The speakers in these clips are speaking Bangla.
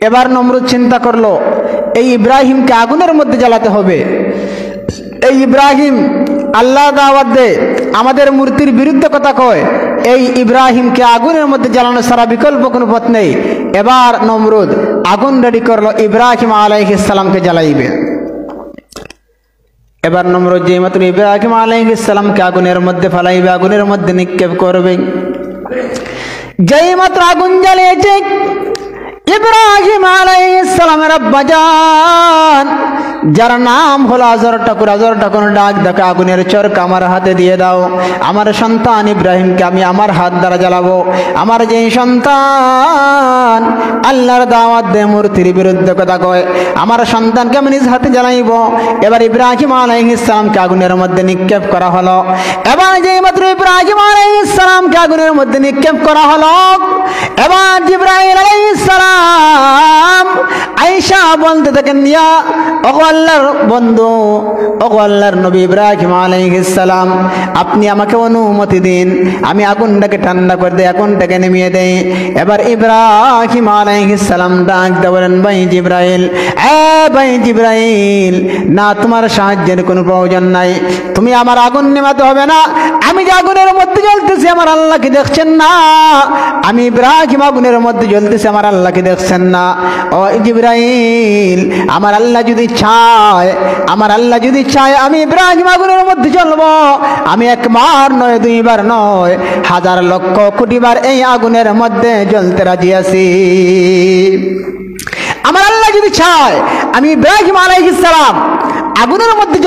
এবার নমরুদ চিন্তা করলো এই ইব্রাহিমকে আগুনের মধ্যে জ্বালাতে হবে। এই ইব্রাহিম আল্লাহ দাওয়াত দেয়, আমাদের মূর্তির বিরুদ্ধে কথা কয়, এই ইব্রাহিমকে আগুনের মধ্যে জ্বালানো ছাড়া বিকল্প কোনো পথ নেই। এবার নমরুদ আগুন রেডি করলো, ইব্রাহিম আলাইহিস সালামকে জ্বালাইবে। এবার নমরুদ যে মাত্র ইব্রাহিম আলাইহিস সালামকে আগুনের মধ্যে ফেলাইবে, আগুনের মধ্যে নিক্ষেপ করবে, যেই মাত্র আগুন জ্বালিয়েছে ইব্রাহিম আলাইহিস সালামের আব্বাজান যার নাম হলো আজর ঠাকুর, আজর ঠাকুর ডাক দেখে আগুনের চরকা আমার হাতে দিয়ে দাও, আমার সন্তান ইব্রাহিমকে আমি আমার হাত দ্বারা জ্বালাবো। আমার যেই সন্তান আল্লাহর দাওয়াত দেয়, মূর্তির বিরুদ্ধে কথা কয়, আমার সন্তানকে আমি নিজ হাতে জ্বালাইব। এবার ইব্রাহিম আলাইহিস সালামকে আগুনের মধ্যে নিক্ষেপ করা হলো। এবার যেই মাত্র ইব্রাহিম আলাইহিস সালামকে আগুনের মধ্যে নিক্ষেপ করা হলো, এবার জিবরাইল আলাইহিস সালাম আয়েশা বলতে থাকেন, ইয়া ওগো আল্লাহর বন্ধু, ওগো আল্লাহর নবী ইব্রাহিম আলাইহিস সালাম, আপনি আমাকে অনুমতি দিন, আমি আগুনটাকে ঠান্ডা করে দেই, আগুনটাকে নেমিয়ে দেই। এবার ইব্রাহিম আলাইহিস সালাম ডাক দিয়ে বলেন, ভাই জিবরাইল, ভাই জিবরাইল, না তোমার সাহায্যের কোনো প্রয়োজন নাই, তুমি আমার আগুন নেমাতে হবে না, আমি যে আগুনের মধ্যে জ্বলতেছি আমার আল্লাহকে দেখছেন না, আমি ইব্রাহিম আগুনের মধ্যে জ্বলতেছি আমার আল্লাহকে দেখছেন না। ও জিবরাইল, আমার আল্লাহ যদি চায়, আমার আল্লাহ যদি চায় আমি ইব্রাহিম আগুনের মধ্যে জ্বলবো, আমি একবার নয়, দুইবার নয়, হাজার লক্ষ কোটি বার এই আগুনের মধ্যে জ্বলতে রাজি আছি। আমার আল্লাহ যদি চায় আমি ইব্রাহিম আলাইহিস সালাম আগুনের মধ্যে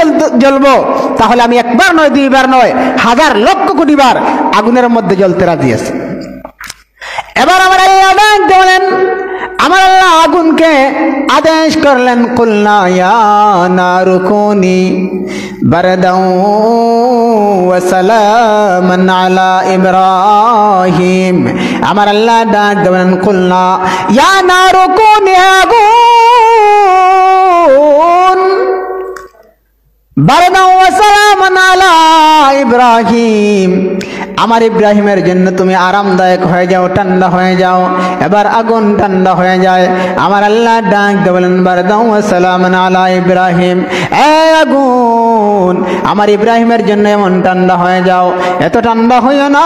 জ্বলবো, তাহলে আমি একবার নয়, দুইবার নয়, হাজার লক্ষ কোটি বার আগুনের মধ্যে জ্বলতে রাজি আছি। এবার আমার আল্লাহ বলেন, আমার আল্লাহ আগুনকে আদেশ করলেন, কুলনা ইয়া নারু কুনি বারদাও ওয়া সালামান আলা ইব্রাহিম। আমার আল্লাহ ডাক দেবেন, কুলনা ইয়া নারু কুনি আগুন বারদাও ওয়া সালামান আলা ইব্রাহিম, আমার ইব্রাহিমের জন্য তুমি আরামদায়ক হয়ে যাও, ঠান্ডা হয়ে যাও। এবার আগুন ঠান্ডা হয়ে যায়। আমার আল্লাহ ডাক দিয়ে বলেন, বারদাও ওয়া সালামান আলা ইব্রাহিম, আগুন আমার ইব্রাহিমের জন্য এমন ঠান্ডা হয়ে যাও, এত ঠান্ডা হইও না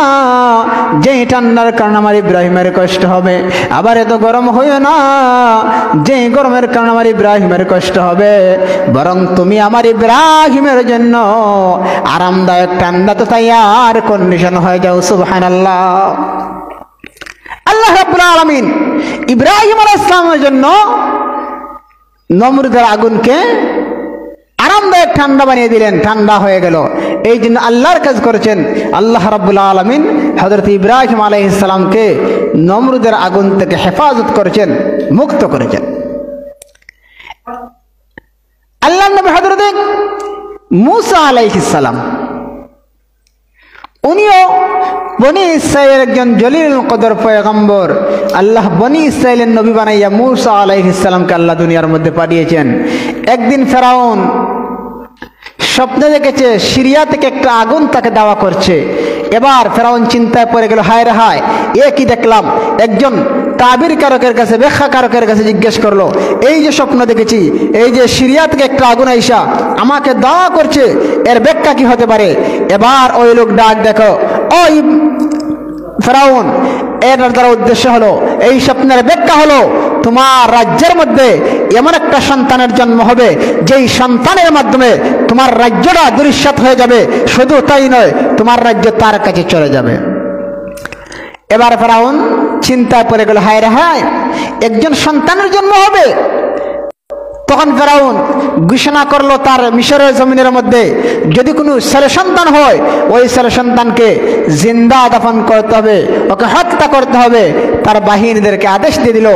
যেই ঠান্ডার কারণে আমার ইব্রাহিমের কষ্ট হবে, আবার এত গরম হইও না যেই গরমের কারণে আমার ইব্রাহিমের কষ্ট হবে, বরং তুমি আমার ইব্রাহিমের জন্য আরামদায়ক ঠান্ডা তো তৈয়ার কন্ডিশন হয়ে যাও। সুবহানাল্লাহ। আল্লাহ রাব্বুল আলামিন ইব্রাহিম আলাইহিস সালামের জন্য নমরুদের আগুনকে আরামদায়ক ঠান্ডা বানিয়ে দিলেন, ঠান্ডা হয়ে গেল। এই জন্য আল্লাহর কাজ করেছেন আল্লাহ রাব্বুল আলামিন, হযরত ইব্রাহিম আলাইহিস সালামকে নমরুদের আগুন থেকে হেফাজত করেছেন, মুক্ত করেছেন। আল্লাহর নবী হযরত মূসা আলাইহিস সালাম, উনিও বনি ইসরাইলের একজন জলিল কদর পয়গম্বর। আল্লাহ বনি ইসরাইলের নবী বানাইয়া মূসা আলাইহিস সালামকে আল্লাহ দুনিয়ার মধ্যে পাঠিয়েছেন। একদিন ফেরাউন স্বপ্নে দেখেছে সিরিয়া থেকে একটা আগুন তাকে দাওয়া করছে। এবার ফেরাউন চিন্তায় পড়ে গেল, হায় রে হায়, এ কি দেখলাম। একজন তাবির কারকের কাছে, ব্যাখ্যা কারকের কাছে জিজ্ঞেস করলো, এই যে স্বপ্ন দেখেছি, এই যে সিরিয়া থেকে একটা আগুন আইসা আমাকে দাওয়া করছে, এর ব্যাখ্যা কি হতে পারে। এবার ওই লোক ডাক দেখো, ওই ফেরাউন, এর দ্বারা উদ্দেশ্য হলো, এই স্বপ্নের ব্যাখ্যা হলো তোমার রাজ্যের মধ্যে এমন একটা সন্তানের জন্ম হবে যেই সন্তানের মাধ্যমে তোমার রাজ্যটা দুরিশ্বাত হয়ে যাবে, শুধু তাই নয় তোমার রাজ্য তার কাছে চলে যাবে। এবার ফেরাউন চিন্তায় পড়ে গেল, হায় রে হায়, একজন সন্তানের জন্ম হবে। তখন ফেরাউন ঘোষণা করলো তার মিশরের জমিনের মধ্যে যদি কোনো ছেলে সন্তান হয়, ওই ছেলে সন্তানকে জিন্দা দাফন করতে হবে, ওকে হত্যা করতে হবে। তার বাহিনীদেরকে আদেশ দিয়ে দিল,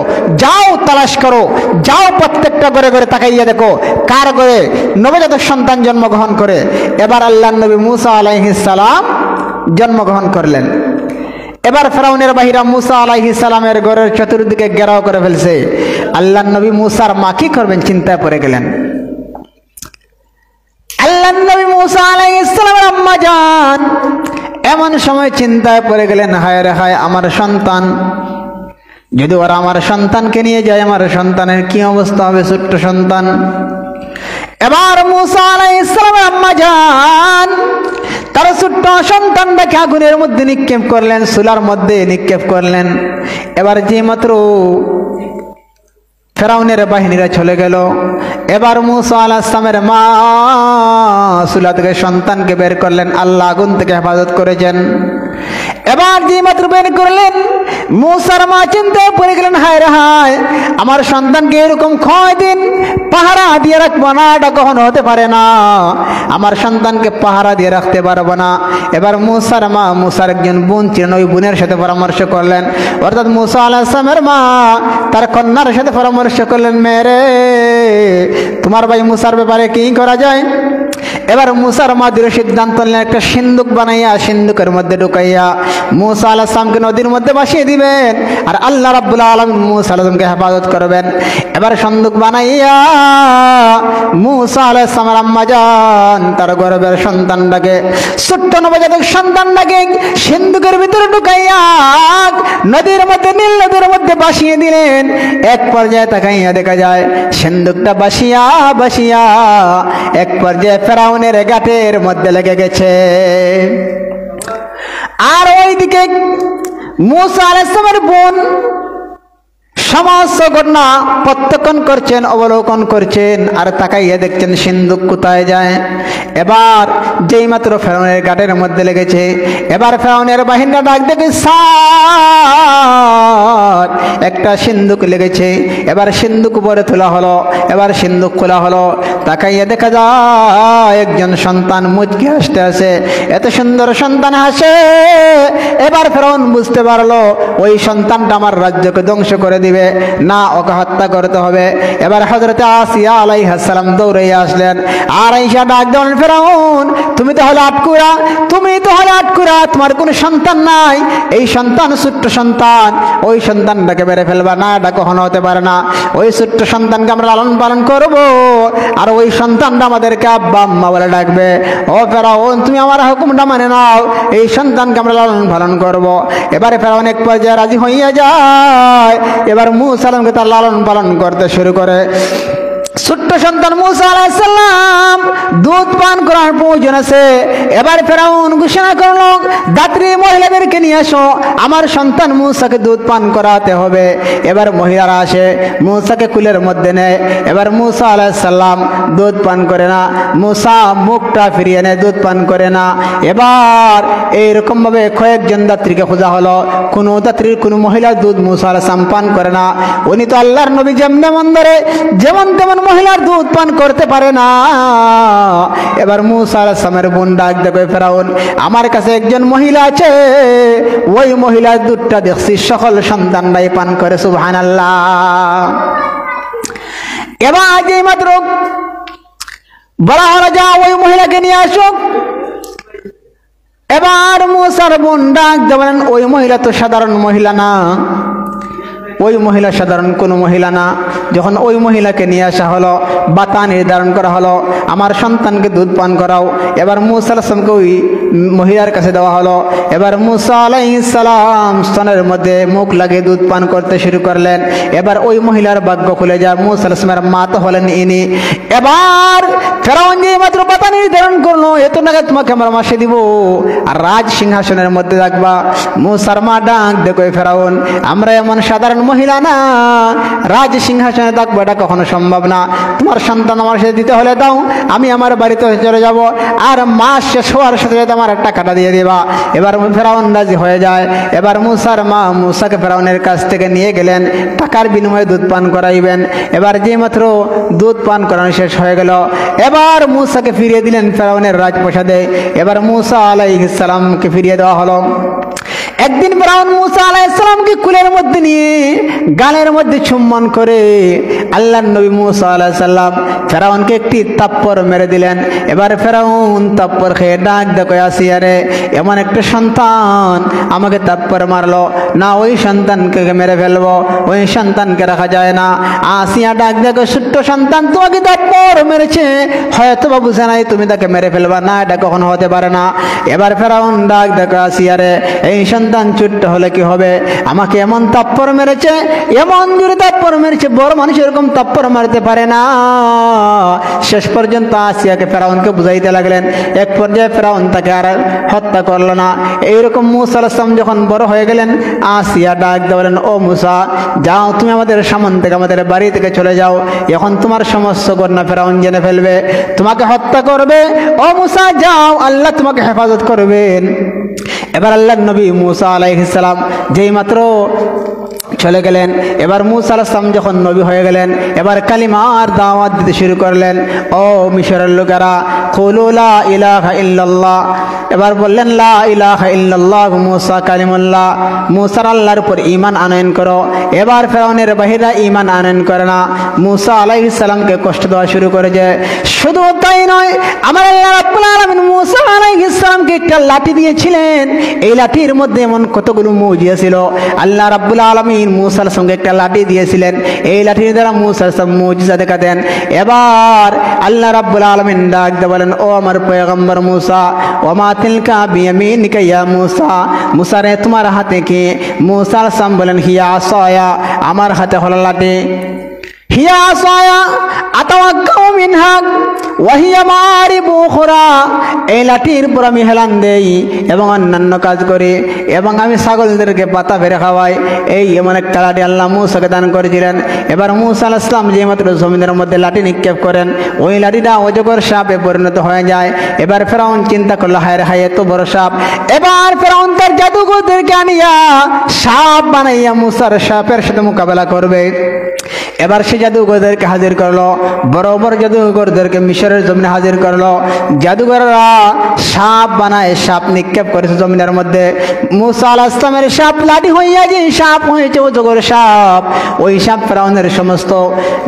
যাও তালাশ করো, যাও প্রত্যেকটা ঘরে ঘরে তাকাইয়া দেখো কার ঘরে নবজাতক সন্তান জন্মগ্রহণ করে। এবার আল্লাহর নবী মূসা আলাইহিস সালাম জন্মগ্রহণ করলেন। এবার ফেরাউনের বাহিরা মূসা আলাইহিস সালামের ঘরের চতুর্দিকে ঘেরাও করে ফেলছে। আল্লাহর নবী মূসার মা কি করবেন চিন্তায় পড়ে গেলেন। আল্লাহর নবী মূসা আলাইহিস সালামের আম্মা জান এমন সময় চিন্তায় পড়ে গেলেন, হায় রে হায়, আমার সন্তান যদি ওরা আমার সন্তানকে নিয়ে যায়, আমার সন্তানের কি অবস্থা হবে, ছোট্ট সন্তান। এবার মূসা আলাইহিস সালামের আম্মা জান তার ছোট্ট সন্তানটাকে আগুনের মধ্যে নিক্ষেপ করলেন, চুলার মধ্যে নিক্ষেপ করলেন। এবার যে মাত্র ফেরাউনের বাহিনীরা চলে গেল, এবার মূসা আলাইহিস সালামের মা চুলা থেকে সন্তানকে বের করলেন, আল্লাহ আগুন থেকে হেফাজত করেছেন। এবার যে মাত্র বের করলেন, মূসার মা চিন্তায় পড়ে গেলেন, হায় রে হায়, আমার সন্তানকে এরকম কয়দিন পাহারা দিয়ে রাখবো না, এটা কখনো হতে পারে না, আমার সন্তানকে পাহারা দিয়ে রাখতে পারবো না। এবার মূসার মা, মূসার একজন বোন ছিলেন, ওই বোনের সাথে পরামর্শ করলেন, অর্থাৎ মূসা আলাইহিস সালামের মা তার কন্যার সাথে পরামর্শ করলেন, মেরে তোমার ভাই মূসার ব্যাপারে কি করা যায়। এবার মূসার মা দৃঢ় সিদ্ধান্ত নিলেন, একটা সিন্দুক বানাইয়া সিন্দুকের মধ্যে ঢুকাইয়া মূসা আলাইহিস সালামকে নদীর মধ্যে ভাসিয়ে দিবেন, আর আল্লাহ রাব্বুল আলামিন মূসা আলাইহিস সালামকে হেফাজত করবেন। এবার সিন্দুক বানাইয়া মূসা আলাইহিস সালামের আম্মা জান তার গর্ভের সন্তানটাকে, ছোট্ট নবজাতক সন্তানটাকে সিন্দুকের ভিতরে ঢুকাইয়া নদীর মধ্যে, নীল নদীর মধ্যে ভাসিয়ে দিলেন। এক পর্যায়ে তাকাইয়া দেখা যায় সিন্দুকটা ভাসিয়া ভাসিয়া এক পর্যায়ে ফেরাউনের গাটের মধ্যে লেগে গেছে। আর ওইদিকে মূসা আলাইহিস সালামের বোন সমস্ত ঘটনা প্রত্যক্ষণ করছেন, অবলোকন করছেন, আর তাকাইয়া দেখছেন সিন্দুক কোথায় যায়। এবার যেই মাত্র ফেরাউনের গাটের মধ্যে লেগেছে, এবার ফেরাউনের বাহিনীরা ডাক দেখে, স্যার একটা সিন্দুক লেগেছে। এবার সিন্দুক উপরে তোলা হলো, এবার সিন্দুক খোলা হলো, তাকাইয়া দেখা যায় একজন সন্তান মুচকি হাসতে আসে, এত সুন্দর সন্তান হাসে। এবার ফেরাউন বুঝতে পারলো ওই সন্তানটা আমার রাজ্যকে ধ্বংস করে দিবে, না, ওকে হত্যা করতে হবে। এবার হযরতে আসিয়া আলাইহিস সালাম দৌড়ে আসলেন, আর আয়েশা ডাক দিলেন, ফেরাউন তুমি তো হলে আটকুরা, তুমি তো হলে আটকুরা, তোমার কোনো সন্তান নাই, এই সন্তান ছোট্ট সন্তান, ওই সন্তানটাকে মেরে ফেলবা না, এটা কখনো হতে পারে না। ওই ছোট্ট সন্তানকে আমরা লালন পালন করব, আর ওই সন্তানটা আমাদেরকে আব্বা আম্মা বলে ডাকবে। ও ফেরাউন তুমি আমার হুকুমটা মানে নাও, এই সন্তানকে আমরা লালন পালন করব। এবারে ফেরাউন এক পর্যায়ে রাজি হইয়া যায়। এবার মূসা আলাইহিস সালামকে তার লালন পালন করতে শুরু করে। ছোট্ট সন্তান মূসা আলাইহিস সালাম দুধ পান করার প্রয়োজন আছে। এবার ফেরাউন ঘোষণা করলো, দাত্রী মহিলাদেরকে নিয়ে আসো, আমার সন্তান মূসাকে দুধ পান করাতে হবে। এবার মহিলারা আসে, মূসাকে কুলের মধ্যে নেয়। এবার মূসা আলাইহিস সালাম দুধ পান করে না, মূসা মুখটা ফিরিয়ে নেয়, দুধ পান করে না। এবার এইরকম ভাবে কয়েকজন দাত্রীকে খোঁজা হলো, কোনো দাত্রীর কোনো মহিলার দুধ মূসা আলাইহিস সালাম পান করে না। উনি তো আল্লাহর নবী, যেমন মন ধরে যেমন তেমন মহিলার দুধ পান করতে পারে না। এবার মূসা আলাইহিস সালামের বোন ডাক দেবে, ফেরাউন আমার কাছে একজন মহিলা আছে, ওই মহিলার দুধটা দেখছি সকল সন্তানরাই পান করে, সুবহানাল্লাহ। এবার যে মাত্র বলা হলো, যা ওই মহিলাকে নিয়ে আসো। এবার মূসার বোন ডাক দেবেন, ওই মহিলা তো সাধারণ মহিলা না, ওই মহিলা সাধারণ কোনো মহিলা না। যখন ওই মহিলাকে নিয়ে আসা হলো, বাতা নির্ধারণ করা হলো, আমার সন্তানকে দুধ পান করাও। এবার মূসা আলাইহিস সালামকে ওই মহিলার কাছে দেওয়া হলো। এবার মূসা আলাইহিস সালাম স্তনের মধ্যে মুখ লাগিয়ে দুধ পান করতে শুরু করলেন। এবার ওই মহিলার ভাগ্য খুলে যায়, মূসা আলাইহিস সালামের মা তো হলেন ইনি। এবার ফেরাউন যে মাত্র বাতা নির্ধারণ করলো, এত নাকি তোমাকে আমরা মাসে দিব আর রাজ সিংহাসনের মধ্যে রাখবা। মূসার মা ডাক দেখো, ফেরাউন আমরা এমন সাধারণ মহিলা না, রাজ সিংহাসনে থাকবো এটা কখনো সম্ভব না। তোমার সন্তান আমার সাথে দিতে হলে দাও, আমি আমার বাড়িতে চলে যাব, আর মাস শেষ হওয়ার সাথে সাথে আমার টাকাটা দিয়ে দেবা। এবার ফেরাউন রাজি হয়ে যায়। এবার মূসার মা মূসাকে ফেরাউনের কাছ থেকে নিয়ে গেলেন, টাকার বিনিময়ে দুধ পান করাইবেন। এবার যে মাত্র দুধ পান করানো শেষ হয়ে গেল, এবার মূসাকে ফিরিয়ে দিলেন ফেরাউনের রাজপ্রাসাদে। এবার মূসা আলাইহিস সালামকে ফিরিয়ে দেওয়া হলো। একদিন ফেরাউন মূসা আলাইহিস সালামকে কুলের মধ্যে নিয়ে গালের মধ্যে চুম্বন করে আল্লাহর নবী মূসা আলাইহিস সালাম ফেরাউনকে একটি থাপ্পড় মেরে দিলেন। এবার ফেরাউন থাপ্পড় খেয়ে ডাক দেখো, আসিয়া রে এমন একটা সন্তান আমাকে থাপ্পড় মারলো না, ওই সন্তানকে মেরে ফেলবো, ওই সন্তানকে রাখা যায় না। আসিয়া ডাক দেখো, ছোট্ট সন্তান তোমাকে থাপ্পড় মেরেছে, হয়তো বা বুঝে নাই তুমি তাকে মেরে ফেলবা না, এটা কখনো হতে পারে না। এবার ফেরাউন ডাক দেখো, আসিয়া রে এই সন্তান ছোট্ট হলে কি হবে, আমাকে এমন তাপ্পর মেরেছে, এমন জোরে তাপ্পর মেরেছে, বড় মানুষ এরকম তাপ্পর মারতে পারে না। শেষ পর্যন্ত আসিয়াকে ফেরাউনকে বুঝাইতে লাগলেন। এক পর্যায়ে ফেরাউন তাকে আর হত্যা করলো না। এইরকম মুসা আলাইহিস সালাম যখন বড় হয়ে গেলেন, আসিয়া ডাক দিয়ে বলেন, ও মুসা, যাও তুমি আমাদের সামনে থেকে, আমাদের বাড়ি থেকে চলে যাও, এখন তোমার সমস্ত ঘটনা ফেরাউন জেনে ফেলবে, তোমাকে হত্যা করবে। ও মুসা যাও, আল্লাহ তোমাকে হেফাজত করবেন। এবার আল্লাহর নবী মুসা আলাইহিস সালাম যেই মাত্র চলে গেলেন, এবার মুসা আলাইহিস সালাম যখন নবী হয়ে গেলেন, এবার কালিমার দাওয়াত দিতে শুরু করলেন। ও মিশরের লোকেরা, কুলু লা ইলাহা ইল্লাল্লাহ, এবার বললেন লা ইলাহা ইল্লাল্লাহ মুসা কালিমুল্লাহ, মুসার আল্লাহর উপর ঈমান আনয়ন করো। এবার ফেরাউনের বাহিরা ঈমান আনয়ন করে না, মুসা আলাইহিস সালামকে কষ্ট দেওয়া শুরু করেছে। শুধু তাই নয়, আমার আল্লাহ রাব্বুল আলামিন মুসা আলাইহিস সালামকে একটা লাঠি দিয়েছিলেন। এই লাঠির মধ্যে এমন কতগুলো মুজিজা ছিল। আল্লাহ রাব্বুল আলামিন মুসার সঙ্গে একটা লাঠি দিয়েছিলেন, এই লাঠির দ্বারা মুসার সব মুজিজা দেখাতেন। এবার আল্লাহ রাব্বুল আলামিন ডাক দিয়ে বলেন, ও আমার পয়গম্বর মুসা, ওমা তিলকা বিয়ামিনিকা ইয়া মুসা, মুসা রে তোমার হাতে কি? মুসা আলাইহিস সালাম বলেন, হিয়া আসায়া, আমার হাতে হলো লাঠি। হিয়া আসায়া আতাওয়াক্কাউ মিনহা ওয়া হিয়া মারিবু উখরা, এই লাঠির উপর আমি হেলান দেই এবং অন্যান্য কাজ করি, এবং আমি ছাগলদেরকে পাতা ফেরে খাওয়াই। এই এমন একটা লাঠি আল্লাহ মুসাকে দান করেছিলেন। এবার মুসা আলাইহিস সালাম যে মাত্র জমিনের মধ্যে লাঠি নিক্ষেপ করেন, ওই লাঠিটা অজগর সাপে পরিণত হয়ে যায়। এবার ফেরাউন চিন্তা করলো, হায় রে হায়, এত বড় সাপ। এবার ফেরাউন তার জাদুঘরদেরকে আনিয়া সাপ বানাইয়া মুসার সাপের সাথে মোকাবেলা করবে। এবার সে জাদুঘরদেরকে হাজির করলো, বড় বড় জাদুঘরদেরকে মিশরের জমিনে হাজির করলো। জাদুঘররা সাপ বানায়, সাপ নিক্ষেপ করেছে জমিনের মধ্যে। মুসা আলাইহিস সালামের সাপ লাঠি হইয়া যে সাপ হয়েছে অজগর সাপ, ওই সাপ ফেরাউনের সমস্ত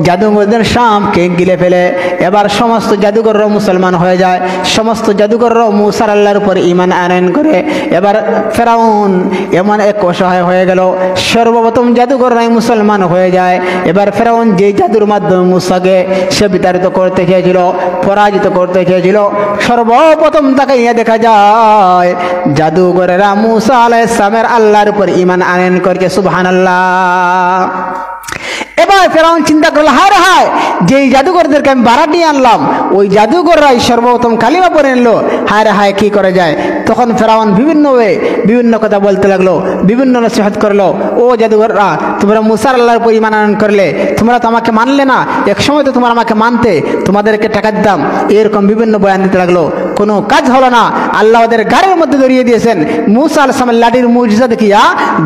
জাদুঘরদের সাপকে গিলে ফেলে। এবার সমস্ত জাদুঘররা মুসলমান হয়ে যায়, সমস্ত জাদুঘররা মুসার আল্লাহর উপর ঈমান আনয়ন করে। এবার ফেরাউন এমন এক অসহায় হয়ে গেল, সর্বপ্রথম জাদুঘররাই মুসলমান হয়ে যায়। এবার ফেরাউন যে জাদুর মাধ্যমে মুসাকে সে বিতাড়িত করতে চেয়েছিল, পরাজিত করতে চেয়েছিল, সর্বপ্রথম তাকে দেখা যায় জাদুঘরেরা মুসা আলাইহিস সালামের আল্লাহর উপর ঈমান আনয়ন করেছে। সুবহানাল্লাহ। এবার ফেরাউন চিন্তা করলো, হায় রে হায়, যেই জাদুঘরদেরকে আমি ভাড়া নিয়ে আনলাম, ওই জাদুঘররাই সর্বপ্রথম কালিমা পড়ে নিল, হায় রে হায়, কি করে যায়? তখন ফেরাউন বিভিন্ন কথা বলতে লাগলো, বিভিন্ন নসিহত করলো। ও জাদুঘররা, তোমরা মুসার আল্লাহর উপর ঈমান আনয়ন করলে, তোমরা তো আমাকে মানলে না, এক সময় তো তোমরা আমাকে মানতে, তোমাদেরকে টাকা দিতাম, এরকম বিভিন্ন বয়ান দিতে লাগলো। কোনো কাজ হলো না, আল্লাহ ওদের গাড়ির মধ্যে ধরিয়ে দিয়েছেন। মুসা আলাইহিস সালামের লাঠির মুজিজা দেখিয়া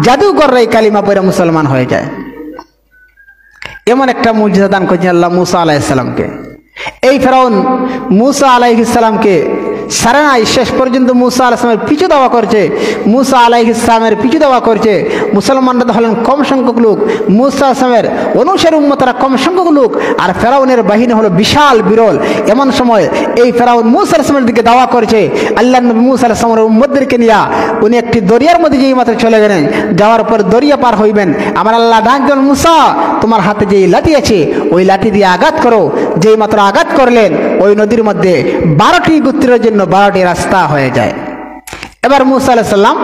জাদুঘররাই কালিমা পড়ে মুসলমান হয়ে যায়। এমন একটা মুজিজা দান করেছেন আল্লাহ মুসা আলাইহিস সালামকে। এই ফেরাউন মুসা আলাইহিস সালামকে সারা নাই, শেষ পর্যন্ত মুসা আলাইহিস সালামের পিছু দেওয়া করছে। মুসা আলাইহিস সালামের পিছু দেওয়া করছে। মুসলমানরা তো হলেন কম সংখ্যক লোক, মুসা আলাইহিস সালামের অনুসারী উম্মতরা কম সংখ্যক লোক, আর ফেরাউনের বাহিনী হলো বিশাল বিরল। এমন সময় এই ফেরাউন মুসা আলাইহিস সালামের দিকে দাওয়া করছে। আল্লাহ নবী মুসা আলাইহিস সালামের উম্মতদেরকে নিয়ে উনি একটি দরিয়ার মধ্যে যেই মাত্র চলে গেলেন, যাওয়ার পর দরিয়া পার হইবেন, আমার আল্লাহ ডাক দিলেন, মুসা তোমার হাতে যেই লাঠি আছে ওই লাঠি দিয়ে আঘাত করো। যেই মাত্র আঘাত করলেন, ওই নদীর মধ্যে 12টি গোত্রের জন্য 12টি রাস্তা হয়ে যায়। এবার মুসা আলাইহিস সালাম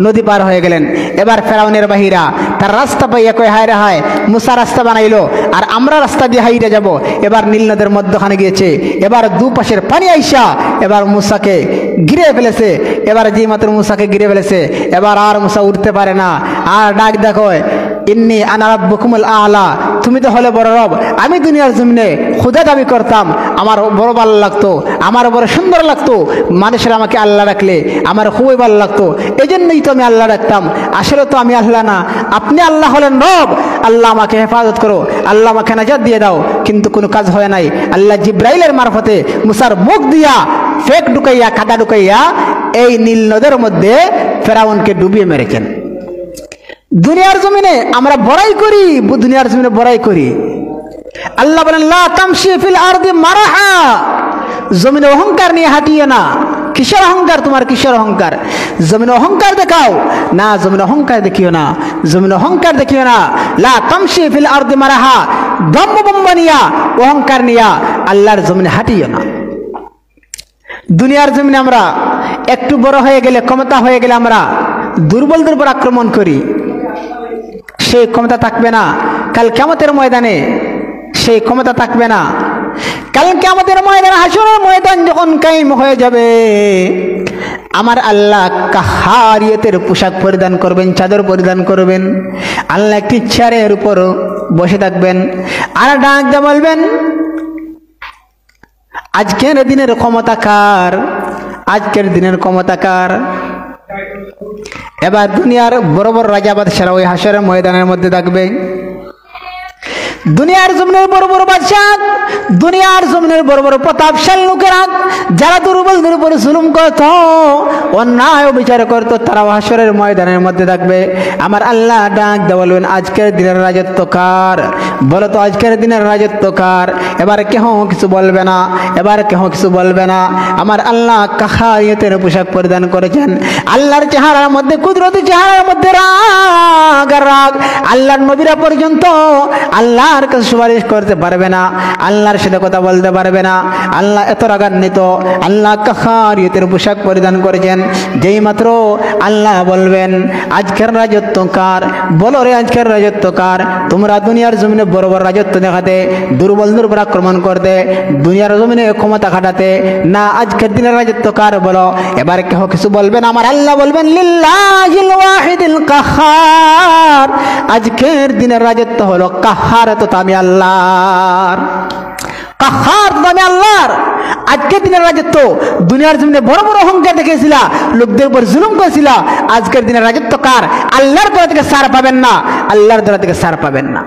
নদী পার হয়ে গেলেন। এবার ফেরাউনের বাহিরা তার রাস্তা পাইয়া কয়, হায় রে হায়, মুসা রাস্তা বানাইলো আর আমরা রাস্তা দিয়ে হাইটে যাব। এবার নীল নদের মধ্যখানে গিয়েছে। এবার দুপাশের পানি আইসা এবার মুসাকে ঘিরে ফেলেছে। এবার যে মাত্র মুসাকে ঘিরে ফেলেছে, এবার আর মুসা উঠতে পারে না। আর ডাক দেখো, ইন্নী আনা রাব্বুকুমুল আ'লা, তুমি তো হলে বড় রব। আমি দুনিয়ার জমিনে খুদা দাবি করতাম, আমার বড় ভালো লাগতো, আমার বড় সুন্দর লাগতো, মানুষের আমাকে আল্লাহ রাখলে আমার খুবই ভালো লাগতো, এই জন্যই তো আমি আল্লাহ রাখতাম। আসলে তো আমি আল্লাহ না, আপনি আল্লাহ হলেন রব। আল্লাহ আমাকে হেফাজত করো, আল্লাহ আমাকে নাজাত দিয়ে দাও। কিন্তু কোনো কাজ হয় নাই। আল্লাহ জিব্রাইলের মারফতে মুসার মুখ দিয়া ফেক ঢুকাইয়া, কাদা ঢুকাইয়া এই নীল নদের মধ্যে ফেরাউনকে ডুবিয়ে মেরেছেন। দুনিয়ার জমিনে আমরা বড়াই করি, দুনিয়ার জমিনে বড়াই করি। আল্লাহ বলেন, লা তামশি ফিল আরদি মারাহা, জমিনে অহংকার নিয়ে হাঁটিয়ে না। কিসের অহংকার? তোমার কিসের অহংকার? জমিনে অহংকার দেখাও না, জমিনে অহংকার দেখিও না, জমিনে অহংকার দেখিও না। লা তামশি ফিল আরদি মারাহা, দম্ভ নিয়া, অহংকার নিয়া আল্লাহর জমিনে হাঁটিও না। দুনিয়ার জমিনে আমরা একটু বড় হয়ে গেলে, ক্ষমতা হয়ে গেলে আমরা দুর্বলদের উপর আক্রমণ করি, সেই ক্ষমতা থাকবে না। কাল কিয়ামতের ময়দানে সেই ক্ষমতা থাকবে না। কাল কিয়ামতের ময়দানে, হাসরের ময়দান যখন কায়েম হয়ে যাবে, আমার আল্লাহ কাহারিয়তের পোশাক পরিধান করবেন, চাদর পরিধান করবেন। আল্লাহ একটি চেয়ারের উপর বসে থাকবেন, আর ডাক দিয়ে বলবেন, আজকের দিনের ক্ষমতা কার? আজকের দিনের ক্ষমতা কার? এবার দুনিয়ার বড় বড় রাজা বাদশারা ওই হাসরের ময়দানের মধ্যে থাকবে। দুনিয়ার জমিনের বড় বড় বাদশা, দুনিয়ার জমিনের বড় বড় প্রতাপশালী লোকেরা, যারা দুর্বলদের উপর জুলুম করত, অন্যায় বিচার করত, তারা হাসরের ময়দানের মধ্যে থাকবে। আমার আল্লাহ ডাক দিয়ে বলবেন, আজকের দিনের রাজত্ব কার? বলো তো আজকের দিনের রাজত্ব কার? এবার কেহ কিছু বলবে না, এবার কেহ কিছু বলবে না। আমার আল্লাহ কাহারিয়তের পোশাক পরিধান করেছেন। আল্লাহর চেহারার মধ্যে, কুদরতি চেহারার মধ্যে রাগ আর রাগ। আল্লাহর নবীরা পর্যন্ত আল্লাহর কাছে সুপারিশ করতে পারবে না, আল্লাহর সাথে কথা বলতে পারবে না। আল্লাহ এত রাগান্বিত, আল্লাহ কাহারিয়তের পোশাক পরিধান করেছেন। যেই মাত্র আল্লাহ বলবেন, আজকের রাজত্ব কার? বলো রে আজকের রাজত্ব কার? তোমরা দুনিয়ার জমিনে বড় বড় রাজত্ব দেখাতে, দুর্বলদের উপর আক্রমণ করতে, দুনিয়ার জমিনে ক্ষমতা খাটাতে, না আজকের দিনের রাজত্ব কার? বলো। এবার কেহ কিছু বলবেন, আমার আল্লাহ বলবেন, লিল্লাহিল ওয়াহিদিল কাহ্হার। আজকের দিনের রাজত্ব হলো কাহ্হার, তো আমি আল্লাহর। কাহ্হার তো আমি আল্লাহর। আজকের দিনের রাজত্ব, দুনিয়ার জমিনে বড় বড় অহংকার দেখেছিলা, লোকদের উপর জুলুম করেছিলা, আজকের দিনের রাজত্ব কার? আল্লাহর দরজা থেকে ছাড় পাবেন না, আল্লাহর দরজা থেকে ছাড় পাবেন না।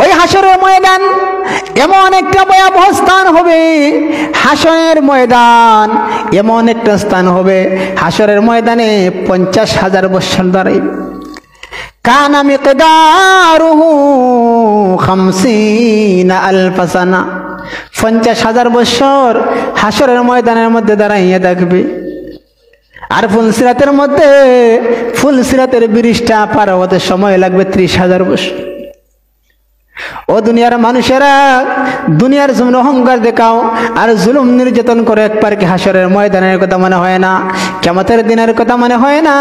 ওই হাসরের ময়দান এমন একটা ভয়াবহ স্থান হবে। হাসরের ময়দান এমন একটা স্থান হবে, হাসরের ময়দানে 50,000 বছর দাঁড়াইবে। কানা মিকদারুহু 50 আলফ সানা। 50,000 বছর হাসরের ময়দানের মধ্যে দাঁড়াইয়া থাকবে। আর ফুলসিরাতের মধ্যে, ফুলসিরাতের ব্রিজটা পার হতে সময় লাগবে 30,000 বছর। ও দুনিয়ার মানুষেরা, দুনিয়ার জমিনে অহংকার দেখাও আর জুলুম নির্যাতন করে, একবার কি হাসরের ময়দানের কথা মনে হয় না? কিয়ামতের দিনের কথা মনে হয় না?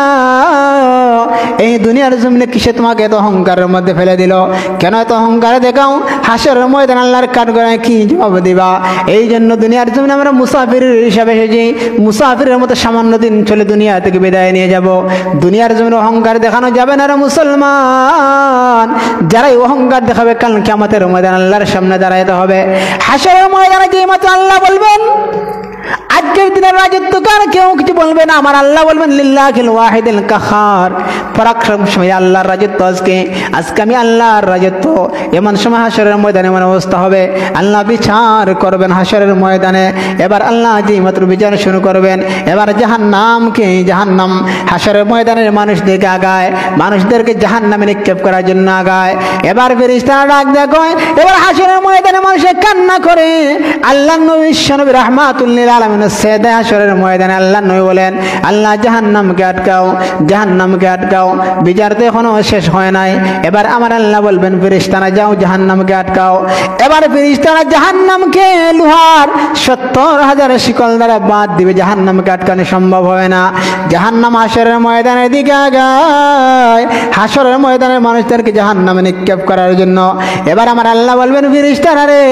এই দুনিয়ার জমিনে কিসে তোমাকে এত অহংকারের মধ্যে ফেলে দিল? কেন এত অহংকার দেখাও? হাসরের ময়দান আল্লাহর কাঠগড়ায় কি জবাব দিবা? এই জন্য দুনিয়ার জমিনে আমরা মুসাফির হিসাবে এসেছি। মুসাফিরের মতো সামান্য দিন চলে দুনিয়া থেকে বিদায় নিয়ে যাব। দুনিয়ার জমিনে অহংকার দেখানো যাবে না রে মুসলমান। যারাই অহংকার দেখাবে, কাল কিয়ামতের ময়দান আল্লাহর সামনে দাঁড়াইতে হবে। হাসরের ময়দানে যেই মাত্র আল্লাহ বলবেন, আজকের দিনের রাজত্ব কার? কেউ কিছু বলবে না। আমার আল্লাহ বলবেন, লিল্লাহিল ওয়াহিদিল কাহ্হার। পরাক্রমশালী আল্লাহর রাজত্ব আজকে, আজকে আমি আল্লাহর রাজত্ব। এমন সময় হাসরের ময়দানে এমন অবস্থা হবে, আল্লাহ বিচার করবেন হাসরের ময়দানে। এবার আল্লাহ যেই মাত্র বিচার শুরু করবেন, এবার জাহান্নামকে, জাহান্নাম হাসরের ময়দানের মানুষদেরকে আগায়, মানুষদেরকে জাহান্নামে নিক্ষেপ করার জন্য আগায়। এবার ফেরেশতারা ডাক দেয়, এবার হাসরের ময়দানে মানুষে কান্না করে। আল্লাহর নবী বিশ্বনবী রাহমাতুল লিল আলামিন সেদা হাসরের ময়দানে আল্লাহর নবী বলেন, আল্লাহ জাহান্নামকে আটকাও, জাহান্নামকে আটকাও। বিচার তো এখনো শেষ হয় নাই। এবার আমার আল্লাহ বলবেন, ফেরেশতারা যাও জাহান্নামকে আটকাও। এবার ফেরেশতারা জাহান্নামকে লোহার 70,000 শিকল দ্বারা বাঁধ দিবে, জাহান্নামকে আটকানো সম্ভব হবে না। জাহান্নাম হাসরের ময়দানের দিকে আগায়, হাসরের ময়দানের মানুষদেরকে জাহান্নামে নিক্ষেপ করার জন্য। এবার আমার আল্লাহ বলবেন, ফেরেশতারা রে,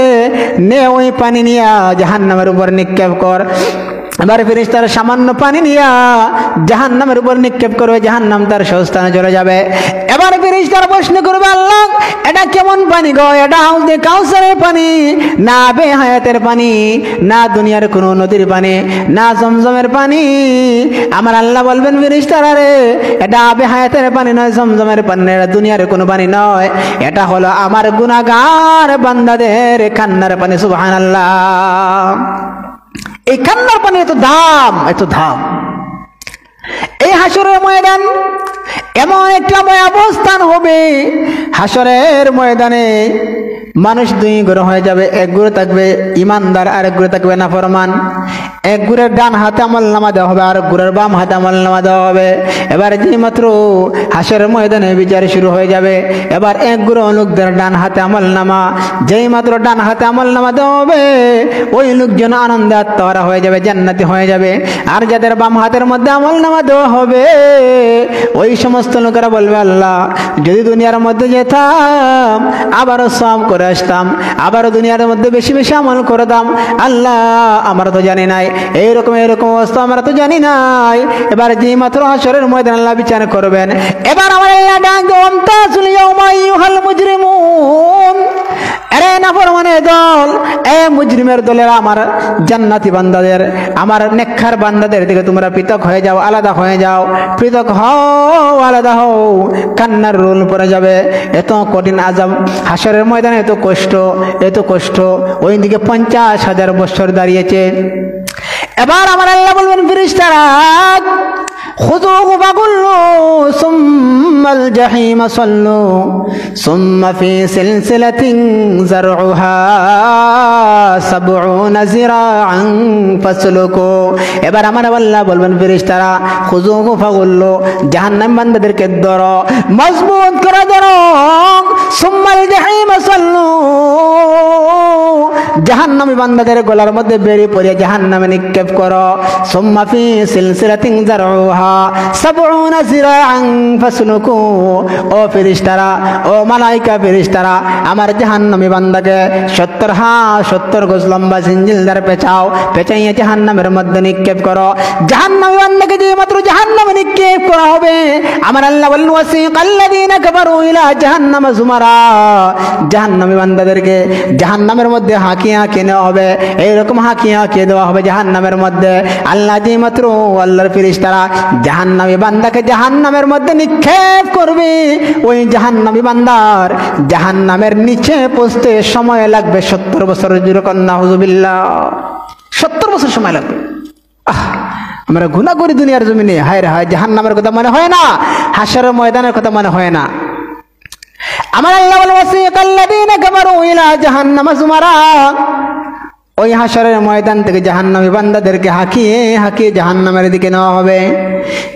নে ওই পানি নিয়া জাহান্নামের উপর নিক্ষেপ কর। এবার ফেরেশতারা সামান্য পানি নিয়া জাহান্নামের উপর নিক্ষেপ করবে, জাহান্নাম তার স্থানে চলে যাবে। এবার ফেরেশতারা প্রশ্ন করবে, আল্লাহ এটা কেমন পানি গো? এটা হাউজে কাউসারের পানি না, বেহায়াতের পানি না, দুনিয়ার কোনো নদীর পানি না, জমজমের পানি? আমার আল্লাহ বলবেন, ফেরেশতারা রে, এটা বেহায়াতের পানি নয়, জমজমের পানি নয়, এটা দুনিয়ার কোনো পানি নয়, এটা হলো আমার গুনাহগার বান্দাদের কান্নার পানি। সুবহানাল্লাহ। এই কান্নার পানি এত দাম, এত দাম। এই হাসরের ময়দান এমন একটা অবস্থান হবে, হাসরের ময়দানে মানুষ দুই গ্রহ হয়ে যাবে, এক গ্রহ থাকবে ইমানদার আর এক গ্রহ থাকবে নাফরমান। এক গ্রহের ডান হাতে আমলনামা দেওয়া হবে আর এক গ্রহের বাম হাতে আমলনামা দেওয়া হবে। এবার যে মাত্র হাসরের ময়দানে বিচার শুরু হয়ে যাবে, এবার এক গ্রহ লোকদের ডান হাতে আমলনামা, যেই মাত্র ডান হাতে আমলনামা দেওয়া হবে ওই লোকজন আনন্দে আত্মহারা হয়ে যাবে, জান্নাতি হয়ে যাবে। আর যাদের বাম হাতের মধ্যে আমলনামা দেওয়া হবে ওই সমস্ত লোকেরা বলবে, আল্লাহ যদি দুনিয়ার মধ্যে যেতাম আবারও সওয়াব করে আসতাম, আবারও দুনিয়ার মধ্যে বেশি বেশি আমল করতাম, আল্লাহ আমরা তো জানি নাই এইরকম অবস্থা, আমরা তো জানি নাই। এবার যে মাত্র হাসরের ময়দানে আল্লাহ বিচার করবেন, এবার আমার আল্লাহ ডাক দেন, তাসুল ইয়াউমা আইয়ুহাল মুজরিমুন, আরে নাফরমানের দল, এ মুজরিমের দলের, আমার জান্নাতি বান্দাদের, আমার নেককার বান্দাদের দিকে তোমরা পৃথক হয়ে যাও, আলাদা হয়ে যাও, পৃথক হও, আলাদা হও। কান্নার রোল পড়ে যাবে, এত কঠিন আযাব হাসরের ময়দানে, এত কষ্ট। ওইদিকে 50,000 বছর দাঁড়িয়েছে। এবার আমার আল্লাহ বলবেন, ফেরেশতারা খুযুহু ফাগুল্লু সুম্মাল জাহিম সাল্লু সুম্মা ফি সিলসিলাতিন যারউহা 70 যিরাআন ফাসলুকু। এবার আমার আল্লাহ বলবেন, ফেরেশতারা খুযুহু ফাগুল্লু, জাহান্নাম বান্দাদেরকে ধরো, মজবুত করে ধরো, সুম্মাল জাহিম সাল্লু, জাহান্নামী বান্দাদের গলার মধ্যে বেরিয়ে পড়ে জাহান্নামে নিক্ষেপ করো। সুম্মা ফি সিলসিলাতিন যারউহা 70 যিরাআন ফাসলুকু। ও ফেরেশতারা, ও মালায়েকা ফেরেশতারা, আমার জাহান্নামী বান্দাকে 70 গজ লম্বা জিঞ্জিল দ্বারা পেঁচাইয়া জাহান্নামের মধ্যে নিক্ষেপ করো। জাহান্নামী বান্দাকে যে মাত্র জাহান্নামে নিক্ষেপ করা হবে, আমার আল্লাহ বলেন, ওয়াসিকাল্লাযীনা কাফারু ইলা জাহান্নাম যুমারা, জাহান্নামী বান্দাদেরকে জাহান্নামের মধ্যে হাঁকিয়ে নেওয়া হবে, এইরকম হাঁকিয়ে দেওয়া হবে জাহান্নামের মধ্যে। আল্লাহ যে মাত্র আল্লাহর ফেরেশতারা জাহান্নামী বান্দাকে জাহান্নামের মধ্যে নিক্ষেপ করবে, ওই জাহান্নামী বান্দার জাহান্নামের নিচে পৌঁছতে সময় লাগবে 70 বছর। নাউযুবিল্লাহ, 70 বছর সময় লাগবে। আমরা গুনাহ করি দুনিয়ার জমিনে, হায় রে হায়, জাহান্নামের কথা মনে হয় না, হাসরের ময়দানের কথা মনে হয় না। আমার আল্লাহ বলেন, ওয়াসিকাল্লাযীনা কাফারু ইলা জাহান্নাম যুমারা, ওই হাসরের ময়দান থেকে জাহান্নামী বান্দাদেরকে হাঁকিয়ে জাহান্নামের দিকে নেওয়া হবে।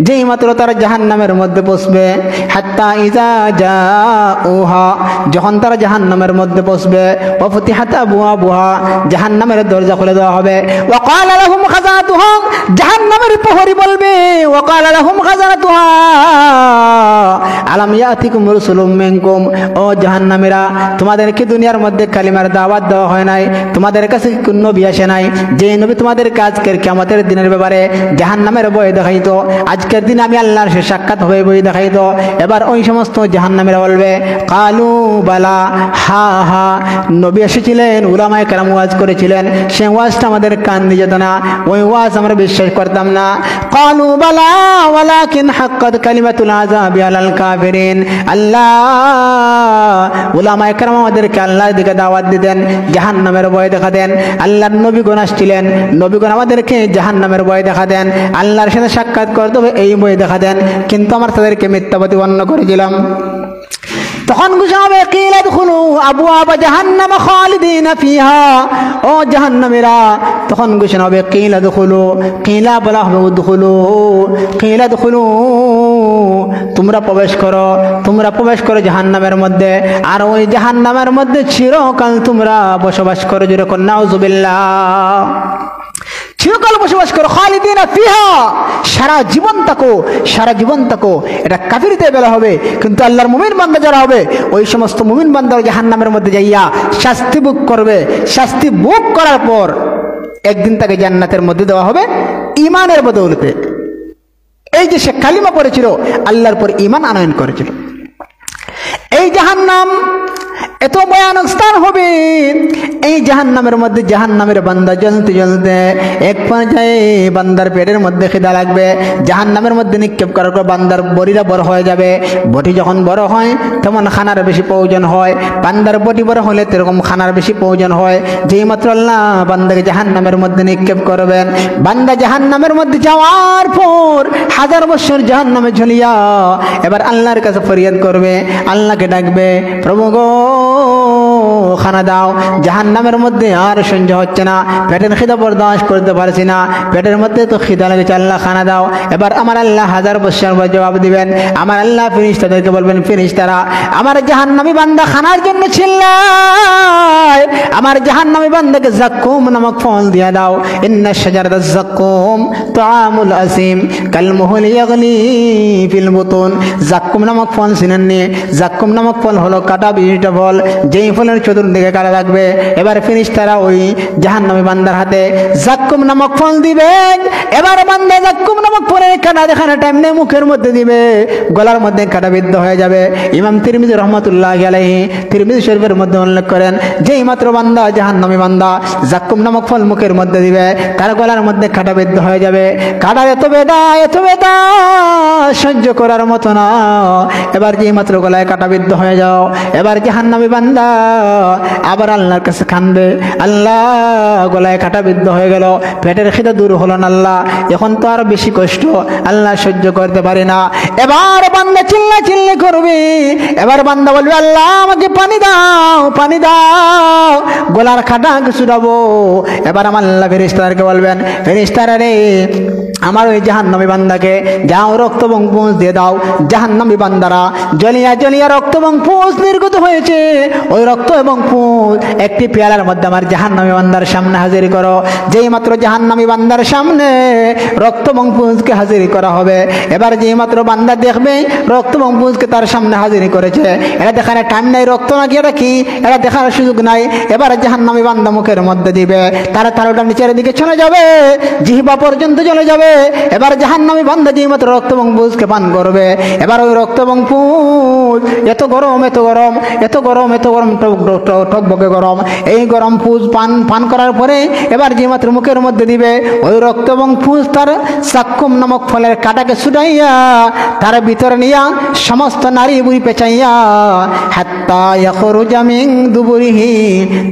যেই মাত্র তারা জাহান্নামের মধ্যে পৌঁছবে, হাত্তা ইযা জাউহা, যখন তারা জাহান্নামের মধ্যে পৌঁছবে, ওয়া ফুতিহাত আবওয়াবুহা, জাহান্নামের দরজা খুলে দেওয়া হবে। ওয়া ক্বালা লাহুম খাযানাতুহা, জাহান্নামের প্রহরী বলবে, ওয়া ক্বালা লাহুম খাযানাতুহা আলাম ইয়াতিকুম রাসূলুম মিনকুম, ও জাহান্নামীরা, তোমাদেরকে দুনিয়ার মধ্যে কালিমার দাওয়াত দেওয়া হয় নাই, তোমাদের কাছে কোন নবী আসে নাই, যে নবী তোমাদেরকে আজকের কিয়ামতের দিনের ব্যাপারে জাহান্নামের ভয় দেখাইতো, আজকের দিন আমি আল্লাহর সাথে সাক্ষাৎ হবে ভয় দেখাইতো। এবার ওই সমস্ত জাহান্নামীরা বলবে, কালু বালা, হা হা, নবী এসেছিলেন, উলামায়ে কেরাম ওয়াজ করেছিলেন, সেই ওয়াজটা আমাদের কান দিয়ে যেত না, ওই ওয়াজ আমরা বিশ্বাস করতাম না। কালু বালা ওয়ালাকিন হাক্কাত কালিমাতুল আযাবি আলাল কাফিরিন। আল্লাহ উলামায়ে কেরাম আমাদেরকে আল্লাহর দিকে দাওয়াত দিতেন, জাহান্নামের ভয় দেখাতেন। আল্লাহর নবীগণ আসছিলেন, নবীগণ আমাদেরকে জাহান্নামের ভয় দেখাতেন, আল্লাহর সাথে সাক্ষাৎ করতে হবে এই ভয় দেখাতেন, কিন্তু আমরা তাদেরকে মিথ্যা প্রতিপন্ন করেছিলাম। তখন ঘোষণা হবে, কিলা দুখুলু আবওয়াবা জাহান্নাম খালিদিনা ফিহা, ও জাহান্নামীরা, তখন ঘোষণা হবে, কিলা দুখুলু, কিলা বলা হবে উদখুলু, কিলা দুখুলু, তোমরা প্রবেশ করো জাহান্নামের মধ্যে, আর ওই জাহান্নামের মধ্যে চিরকাল তোমরা বসবাস করো। যেরকম নাউযুবিল্লাহ, চিরকাল বসবাস করো, খালিদিনা ফিহা, সারা জীবন থাকো। এটা কাফিরদের বেলা হবে, কিন্তু আল্লাহর মুমিন বান্দা যারা হবে, ওই সমস্ত মুমিন বান্দা জাহান্নামের মধ্যে যাইয়া শাস্তি ভোগ করবে। শাস্তি ভোগ করার পর একদিন তাকে জান্নাতের মধ্যে দেওয়া হবে ঈমানের বদৌলতে। এই যে সে কালিমা পড়েছিল, আল্লাহর পর ঈমান আনয়ন করেছিল। এই জাহান্নাম এত ভয়ানক স্থান হবে, এই জাহান্নামের মধ্যে জাহান্নামের বান্দা জ্বলতে এক পর্যায়ে বান্দার পেটের মধ্যে খিদা লাগবে, জাহান্নামের মধ্যে নিক্ষেপ করার পর বান্দার বডিটা বড় হয়ে যাবে। বডি যখন বড় হয় তেমন খানার বেশি প্রয়োজন হয়, বান্দার বডি বড় হলে তেরকম খানার বেশি প্রয়োজন হয়। যেই মাত্র আল্লাহ বান্দাকে জাহান্নামের মধ্যে নিক্ষেপ করবেন, বান্দা জাহান্নামের মধ্যে যাওয়ার পর 1000 বছর জাহান্নামে ঝুলিয়া এবার আল্লাহর কাছে ফরিয়াদ করবে, আল্লাহকে ডাকবে, প্রভু গো খানা দাও, জাহান্নামের মধ্যে আর সহ্য হচ্ছে না, পেটের খিদা বরদাস্ত করতে পারছি না, পেটের মধ্যে তো খিদা লেগেছে, আল্লাহ খানা দাও। এবার আমার আল্লাহ হাজার বৎসর পর জবাব দিবেন, আমার আল্লাহ ফেরেশতাদেরকে বলবেন, ফেরেশতারা আমার জাহান্নামী বান্দা খানার জন্য চিল্লায়, আমার জাহান্নামী বান্দাকে যাক্কুম নামক ফল দিয়ে দাও। ইন্না শাজারাতাজ যাক্কুম তাআমুল আসিম কালমুহুল ইয়াগলি ফিল বুতুন। যাক্কুম নামক ফল চিনেননি? যাক্কুম নামক ফল হলো কাটা বিশিষ্ট ফল, যেই ফলের চতুর্দিকে কাটা থাকবে। এবার ফেরেশতারা ওই জাহান্নামী বান্দার হাতে যাক্কুম নামক ফল দিবে। এবার বান্দা যাক্কুম নামক ফলের কাটা দেখানোর টাইম নেই, মুখের মধ্যে দিবে, গলার মধ্যে কাটা বিদ্ধ হয়ে যাবে। ইমাম তিরমিজি রহমাতুল্লাহি আলাইহি তিরমিজি শরীফের মধ্যে উল্লেখ করেন, যেই মাত্র বান্দা জাহান্নামী বান্দা যাক্কুম নামক ফল মুখের মধ্যে দিবে, তার গলার মধ্যে কাটা বিদ্ধ হয়ে যাবে। কাটা এত বেদা সহ্য করার মতো না। এবার যেই মাত্র গলায় কাটা বিদ্ধ হয়ে যাও, এবার জাহান্নামী বান্দা আবার আল্লাহর কাছে কাঁদবে, আল্লাহ গলায় কাটা বিদ্ধ হয়ে গেল, পেটের খিদা দূর হলো না আল্লাহ, এখন তো আর বেশি কষ্ট আল্লাহ সহ্য করতে পারি না। এবার বান্দা চিল্লা করবে, এবার বান্দা বলবে, আল্লাহ আমাকে পানি দাও, গলার কাটা ছুটাবো। এবার আমার আল্লাহ ফেরেশতাদেরকে বলবেন, ফেরেশতারা রে আমার ওই জাহান্নামী বান্দাকে যাও রক্ত এবং পুঁজ দিয়ে দাও। জাহান্নামী বান্দারা জ্বলিয়া রক্ত এবং পুঁজ নির্গত হয়েছে, ওই রক্ত এবং পুঁজ একটি পেয়ালার মধ্যে আমার জাহান্নামী বান্দার সামনে হাজির করো। যেই মাত্র জাহান্নামী বান্দার সামনে রক্ত এবং পুঁজকে হাজির করা হবে, এবার যেই মাত্র বান্দা দেখবে রক্ত এবং পুঁজকে তার সামনে হাজির করেছে, এটা দেখার টাইম নাই, রক্ত নাকি এটা কি এটা দেখার সুযোগ নাই। এবার জাহান্নামী বান্দা মুখের মধ্যে দিবে, তারা তালুটা নিচের দিকে চলে যাবে, জিহ্বা পর্যন্ত চলে যাবে। এবার জাহান্নামী বান্দা যেই মাত্র রক্ত এবং পুঁজকে পান করবে, এবার ওই রক্ত এবং পুঁজ এত গরম টকবকে গরম, এই গরম পুঁজ পান করার পরে এবার যে মাত্র মুখের মধ্যে দিবে, ওই রক্ত এবং পুঁজ তার যাক্কুম নামক ফলের কাটাকে ছুটাইয়া তার ভিতরে নিয়া সমস্ত নারী বুড়ি পেঁচাইয়া হাত্তা ইয়াখরুজা মিন দুবুরিহি,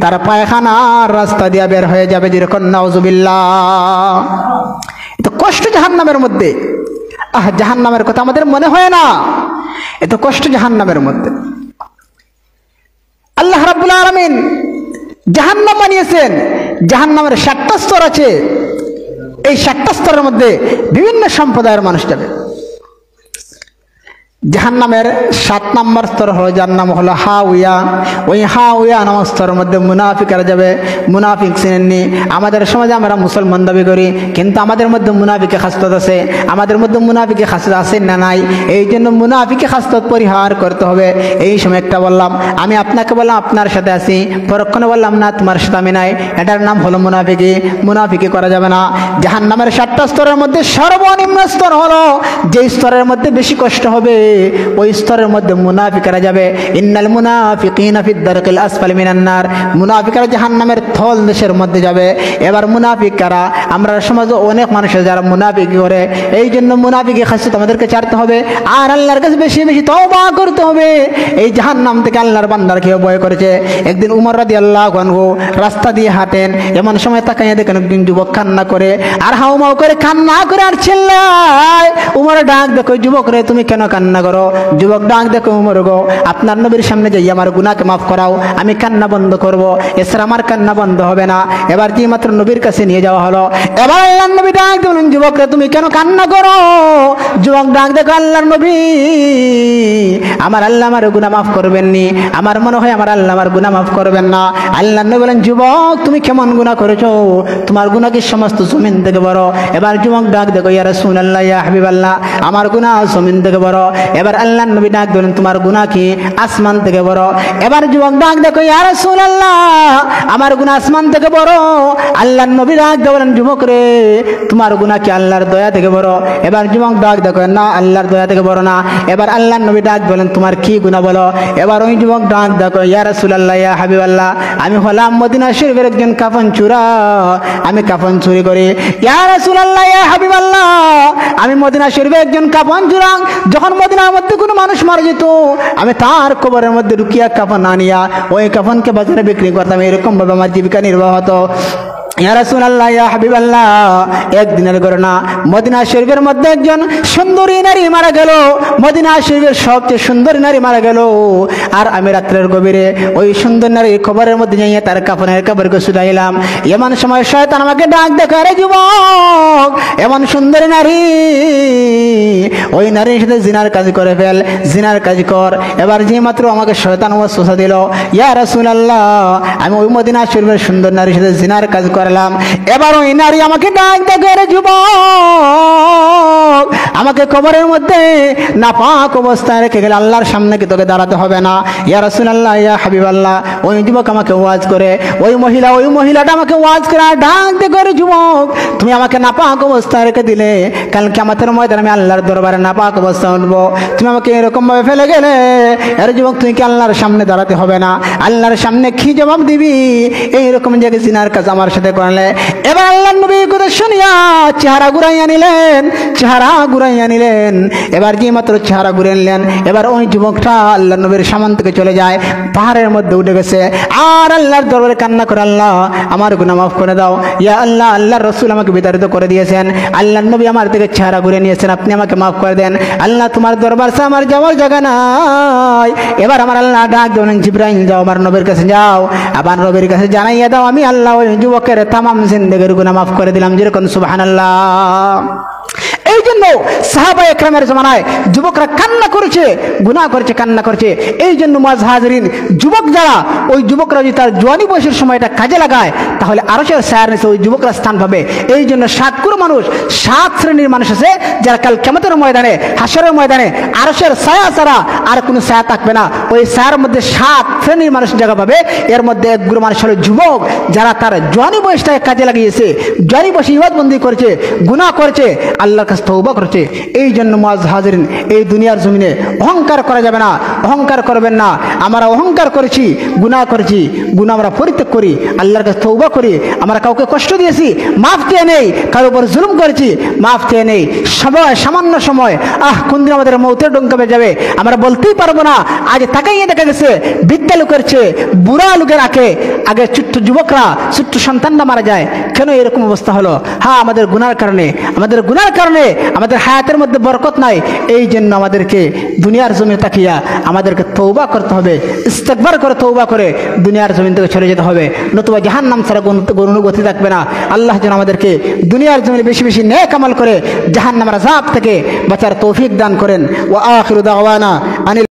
তার পায়খানার রাস্তা দিয়া বের হয়ে যাবে। যেরকম নাউজুবিল্লাহ। এত কষ্ট জাহান্নামের মধ্যে, জাহান্নামের কথা আমাদের মনে হয় না, এত কষ্ট জাহান্নামের মধ্যে। আল্লাহ রাব্বুল আলামিন জাহান্নাম বানিয়েছেন, জাহান্নামের 7টা স্তর আছে। এই 7টা স্তরের মধ্যে বিভিন্ন সম্প্রদায়ের মানুষ যাবে। জাহান্নামের 7 নম্বর স্তর হলো, যার নাম হলো হাউয়া। ওই হাউয়া নামক স্তরের মধ্যে মুনাফিকরা যাবে। মুনাফিক চিনেননি? আমাদের সমাজে আমরা মুসলমান দাবি করি, কিন্তু আমাদের মধ্যে মুনাফিকে খাসলত আছে। আমাদের মধ্যে মুনাফিকে খাসলত আছে না নাই? এই জন্য মুনাফিকে খাসলত পরিহার করতে হবে। এই সময় একটা বললাম, আমি আপনাকে বললাম আপনার সাথে আছি, পরক্ষণে বললাম না তোমার সাথে আমি নাই, এটার নাম হলো মুনাফিকি। মুনাফিকি করা যাবে না। জাহান্নামের 7টা স্তরের মধ্যে সর্বনিম্ন স্তর হলো, যে স্তরের মধ্যে বেশি কষ্ট হবে ওই স্তরের মধ্যে মুনাফিকরা যাবে। ইন্নাল মুনাফিকিনা ফিদ দারকিল আসফালি মিনান নার। মুনাফিকরা জাহান্নামের তল দেশের মধ্যে যাবে। এবার মুনাফিকরা, আমরা সমাজে অনেক মানুষ যারা মুনাফিকি করে, এই জন্য মুনাফিকি খাসিয়ত আমাদেরকে ছাড়তে হবে, আর আল্লাহর কাছে বেশি বেশি তওবা করতে হবে। এই জাহান্নাম থেকে আল্লাহর বান্দার কেউ ভয় করেছে। একদিন উমর রাদিয়াল্লাহু আনহু রাস্তা দিয়ে হাঁটেন, এমন সময় তাকাইয়া দেখেন একজন যুবক কান্না করে, আর হাউমাউ করে কান্না করে আর চিল্লায়। উমর ডাক দেখো, যুবক রে তুমি কেন কান্না করো? যুবক ডাক দেখো, উমর গো আপনার নবীর সামনে যাই আমার গুনাহকে মাফ করাও, আমি কান্না বন্ধ করব, এছাড়া আমার কান্না বন্ধ হবে না। এবার যে মাত্র নবীর কাছে নিয়ে যাওয়া হলো, এবার আল্লাহর নবী ডাক দিলেন, যুবক রে তুমি কেন কান্না করো? যুবক ডাক দেখো, আল্লাহর নবী আমার আল্লাহ আমার গুনাহ মাফ করবেন নি, আমার মনে হয় আমার আল্লাহ আমার গুনাহ মাফ করবেন না। আল্লাহর নবী বলেন, যুবক তুমি কেমন গুনাহ করেছো? তোমার গুনাহ কি সমস্ত জমিন থেকে বড়? এবার যুবক ডাক দেখো, ইয়া রাসূলুল্লাহ ইয়া হাবিবাল্লাহ আমার গুনাহ জমিন থেকে বড়। এবার আল্লাহর নবী ডাক দিলেন, তোমার গুনাহ কি আসমান থেকে বড়? এবার যুবক ডাক দেখো, ইয়া রাসূলুল্লাহ আমার গুনাহ আসমান থেকে বড়। আল্লাহর নবী ডাক দিলেন, যুবক রে তোমার গুনাহ কি আল্লাহর দয়া থেকে বড়? এবার যুবক ডাক দেখো, না আল্লাহর দয়া থেকে বড় না। এবার আল্লাহর নবী ডাক বলেন, তোমার কি গুনাহ বলো? এবার ওই যুবক ডাক দেখো, ইয়া রাসূলুল্লাহ ইয়া হাবিবাল্লাহ আমি হলাম মদিনা শরীফের একজন কাফন চোরা, আমি কাফন চুরি করি। ইয়া রাসূলুল্লাহ ইয়া হাবিবাল্লাহ আমি মদিনা শরীফের একজন কাফন চোরা। যখন মদিনার মধ্যে কোনো মানুষ মারা যেত, আমি তার কবরের মধ্যে ঢুকিয়া কাফন আনিয়া ওই কাফনকে বাজারে বিক্রি করতাম। এরকম ভাবে আমার জীবিকা নির্বাহ হতো। ইয়া রাসূলুল্লাহ, ইয়া হাবিবাল্লাহ, একদিনের ঘটনা, মদিনা শরীফের মধ্যে একজন সুন্দরী নারী মারা গেল। মদিনা শরীফের সবচেয়ে সুন্দরী নারী মারা গেল। আর আমি রাত্রের গভীরে ওই সুন্দর নারীর খবরের মধ্যে যাইয়া তার কাফনের কবরকে শুধাইলাম। এমন সময় শয়তান আমাকে ডাক দেখে, আরে যুবক, এমন সুন্দরী নারী, ওই নারীর সাথে জিনার কাজ করে ফেল, জিনার কাজ কর। এবার যে মাত্র আমাকে শয়তান ওয়াসওয়াসা দিল, ইয়া রাসূলুল্লাহ, আমি ওই মদিনা শরীফের সুন্দর নারীর সাথে জিনার কাজ করলাম। এবার ওই নারী আমাকে ডাক দেখে, আরে যুবক, আমাকে কবরের মধ্যে নাপাক অবস্থায় রেখে গেলে আল্লাহর সামনে কি তোকে দাঁড়াতে হবে না? ইয়া রাসূলুল্লাহ, ইয়া হাবিবাল্লাহ, ওই যুবক আমাকে ওয়াজ করে, ওই মহিলাটা আমাকে ওয়াজ করে আর ডাক দেখে, আরে যুবক, তুমি আমাকে নাপাক অবস্থায় রেখে দিলে, কাল কিয়ামতের ময়দানে আমি আল্লাহর দরবারে নাপাক অবস্থায় উঠবো, তুমি আমাকে এরকম ভাবে ফেলে গেলে, আরে যুবক, তুই কি আল্লাহর সামনে দাঁড়াতে হবে না? আল্লাহর সামনে কি জবাব দিবি এইরকম জায়গায় জিনার কাজ আমার সাথে করলে? এবার আল্লাহর নবী কথা শুনিয়া চেহারা ঘুরাইয়া নিলেন। এবার যে মাত্র চেহারা ঘুরে নিলেন, এবার ওই যুবকটা আল্লাহর নবীর সামনে থেকে চলে যায়, পাহাড়ের মধ্যে উঠে গেছে আর আল্লাহর দরবারে কান্না করে, আল্লাহ, আমার গুনাহ মাফ করে দাও। ইয়া আল্লাহ, আল্লাহর রাসূল আমাকে বিতাড়িত করে দিয়েছেন, আল্লাহর নবী আমার থেকে চেহারা ঘুরে নিয়েছেন, আপনি আমাকে মাফ করে দেন। আল্লাহ, তোমার দরবার সে আমার যাওয়ার জায়গা নাই। এবার আমার আল্লাহ ডাক দেন, জিবরাইল, যাও আমার নবীর কাছে যাও, আবার নবীর কাছে জানাইয়া দাও, আমি আল্লাহ ওই যুবকের তামাম জিন্দেগির গুনাহ মাফ করে দিলাম। যেরকম সুবহানাল্লাহ। এই জন্য সাহাবা একরামের জমানায় যুবকরা কান্না করেছে, গুনাহ করেছে, কান্না করেছে। এই জন্য মুআজ্জ হাজিরিন, যুবক যারা, ওই যুবকরা যদি তার জওয়ানি বয়সের সময়টা কাজে লাগায়, তাহলে আরশের ছায়ার নিচে ওই যুবকরা স্থান পাবে। এই জন্য 7 শ্রেণীর মানুষ আছে, যারা কাল কিয়ামতের ময়দানে, হাসরের ময়দানে আরশের ছায়া ছাড়া আর কোনো ছায়া থাকবে না। ওই ছায়ার মধ্যে 7 শ্রেণীর মানুষ জায়গা পাবে। এর মধ্যে এক গ্রুপ মানুষ হলো যুবক, যারা তার জওয়ানি বয়সটাকে কাজে লাগিয়েছে, জওয়ানি বয়সে ইবাদতবন্দি করেছে, গুনাহ করেছে, আল্লাহর কাছে তওবা করেছে। এই জন্য মুআজ্জ হাজিরিন, এই দুনিয়ার জমিনে অহংকার করা যাবে না, অহংকার করবেন না। আমরা অহংকার করেছি, গুনাহ করেছি, গুনাহ আমরা পরিত্যাগ করি, আল্লাহর কাছে তওবা করি। আমরা কাউকে কষ্ট দিয়েছি, মাফ চেয়ে নেই। কারোর উপর জুলুম করেছি, মাফ চেয়ে নেই। সামান্য সময়, কোন দিন আমাদের মৌতের ডঙ্কা বেজে যাবে আমরা বলতেই পারবো না। আজ তাকাইয়ে দেখা গেছে বৃদ্ধা লোকের চেয়ে বুড়া লোকের আগে ছোট্ট যুবকরা, ছোট্ট সন্তানরা মারা যায়। কেন এরকম অবস্থা হলো? আমাদের গুনার কারণে, আমাদের হায়াতের মধ্যে বরকত নাই। এই জন্য আমাদেরকে দুনিয়ার জমিনে তাকিয়া আমাদেরকে তওবা করতে হবে, ইস্তেগফার করে তওবা করে দুনিয়ার জমিন থেকে চলে যেতে হবে, নতুবা জাহান্নাম ছাড়া কোনো গতি থাকবে না। আল্লাহ যেন আমাদেরকে দুনিয়ার জমিনে বেশি বেশি নেক আমল করে জাহান্নামের আযাব থেকে বাঁচার তৌফিক দান করেন। ওয়া আখিরু দাওয়ানা আনিল